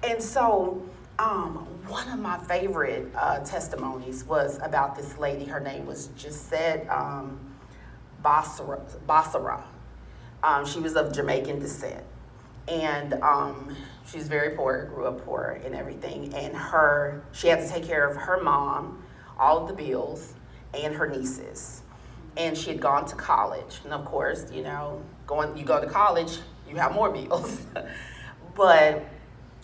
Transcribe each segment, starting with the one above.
And so one of my favorite testimonies was about this lady. Her name was Gisette Basara. She was of Jamaican descent. And she was very poor, grew up poor and everything. And she had to take care of her mom, all of the bills, and her nieces. And she had gone to college. And of course, you go to college, you have more bills. But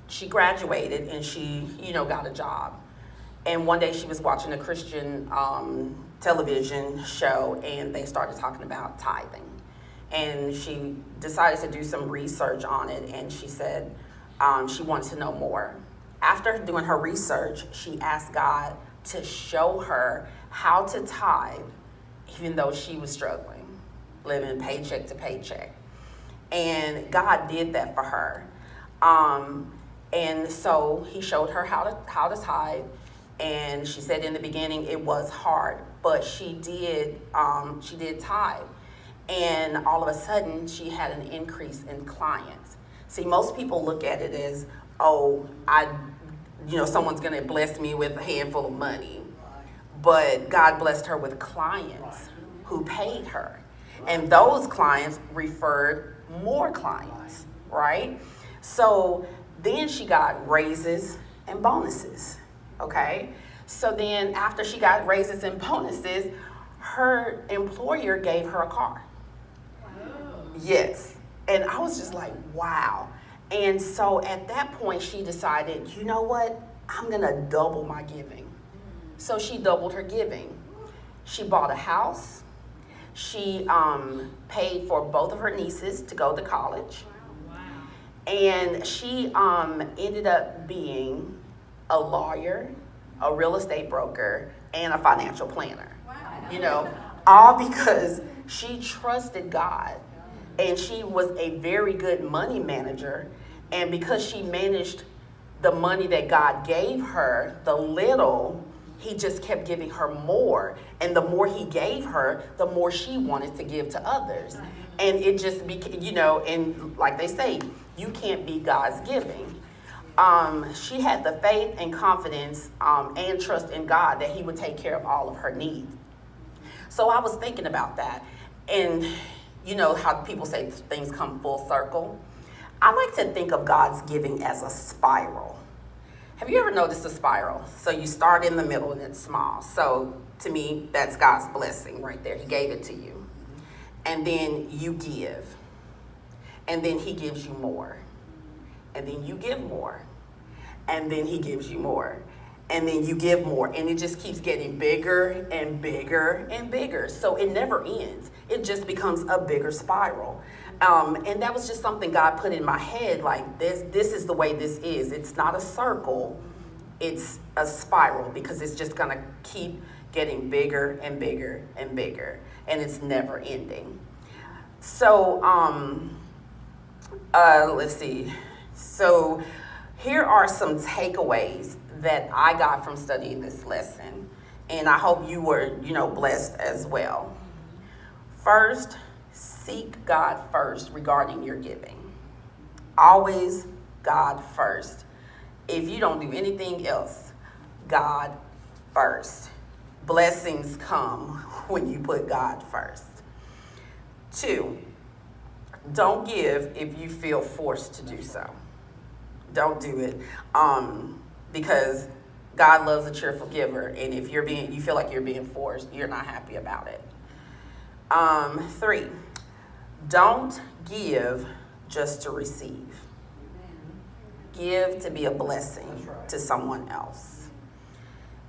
she graduated and she, got a job. And one day she was watching a Christian television show and they started talking about tithing. And she decided to do some research on it, and she said she wanted to know more. After doing her research, she asked God to show her how to tithe, even though she was struggling, living paycheck to paycheck. And God did that for her. And so he showed her how to tithe, and she said in the beginning it was hard, but she did tithe. And all of a sudden, she had an increase in clients. See, most people look at it as, someone's going to bless me with a handful of money. But God blessed her with clients who paid her. And those clients referred more clients, right? So then she got raises and bonuses, okay? So then after she got raises and bonuses, her employer gave her a car. Yes. And I was just like, wow. And so at that point, she decided, you know what? I'm going to double my giving. So she doubled her giving. She bought a house. She paid for both of her nieces to go to college. And she ended up being a lawyer, a real estate broker, and a financial planner. All because she trusted God. And she was a very good money manager. And because she managed the money that God gave her, the little, he just kept giving her more. And the more he gave her, the more she wanted to give to others. And it just became, and like they say, you can't beat God's giving. She had the faith and confidence and trust in God that he would take care of all of her needs. So I was thinking about that. And how people say things come full circle. I like to think of God's giving as a spiral. Have you ever noticed a spiral? So you start in the middle and it's small. So to me, that's God's blessing right there. He gave it to you. And then you give. And then he gives you more. And then you give more. And then he gives you more. And then you give more. And it just keeps getting bigger and bigger and bigger. So it never ends. It just becomes a bigger spiral. And that was just something God put in my head, like this is the way this is. It's not a circle, it's a spiral, because it's just gonna keep getting bigger and bigger and bigger, and it's never ending. So let's see. So here are some takeaways that I got from studying this lesson, and I hope you were, blessed as well. First, seek God first regarding your giving. Always God first. If you don't do anything else, God first. Blessings come when you put God first. 2, don't give if you feel forced to do so. Don't do it because God loves a cheerful giver, and if you feel like you're being forced, you're not happy about it. 3, don't give just to receive. Give to be a blessing to someone else.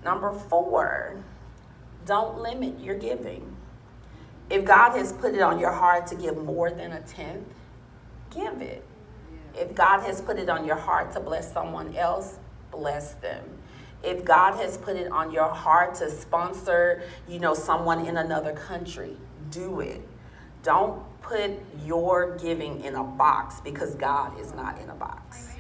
Number 4, don't limit your giving. If God has put it on your heart to give more than a tenth, give it. If God has put it on your heart to bless someone else, bless them. If God has put it on your heart to sponsor, someone in another country, do it. Don't put your giving in a box, because God is not in a box.